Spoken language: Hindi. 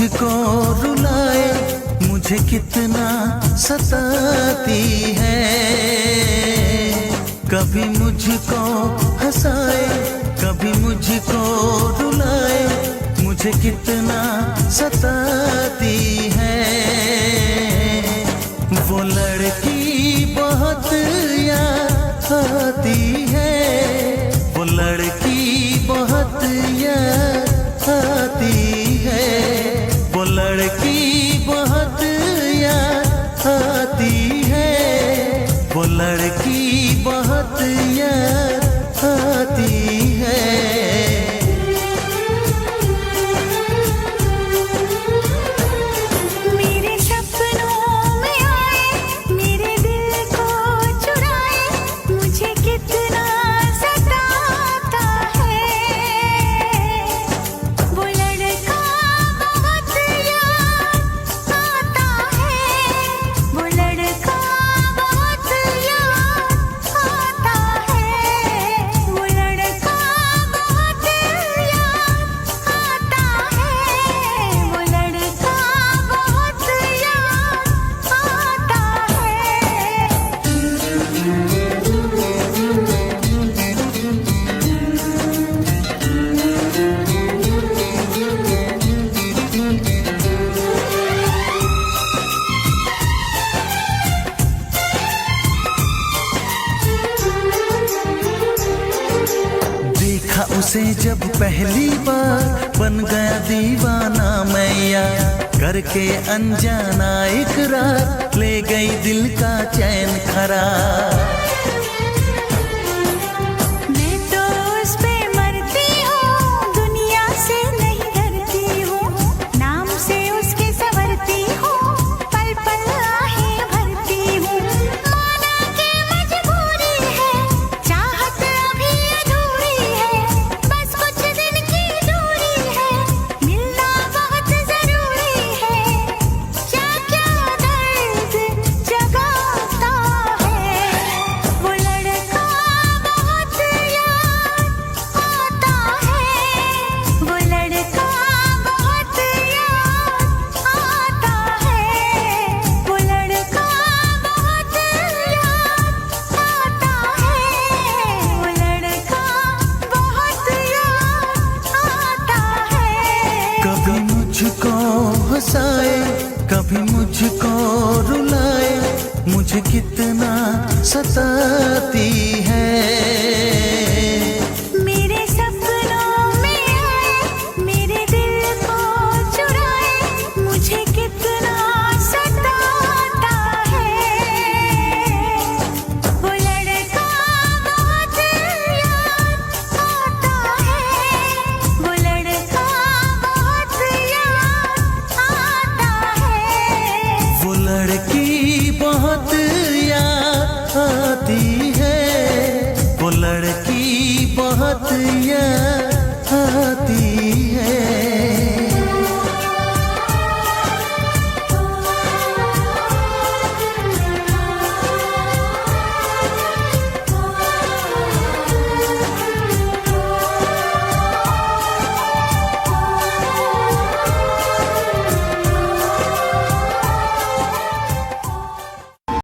मुझको रुलाए, मुझे कितना सताती है। कभी मुझको हंसाए, कभी मुझको रुलाए, मुझे कितना सताती है। वो लड़की बहुत याद आती है, वो लड़की बहुत याद आती है, वो लड़की बहुत याद आती है, वो लड़की बहुत याद आती है। उसे जब पहली बार बन गया दीवाना मैया, करके अनजाना इकरार ले गई दिल का चैन करार। कभी मुझको हंसाए, कभी मुझको रुलाए, मुझे कितना सताती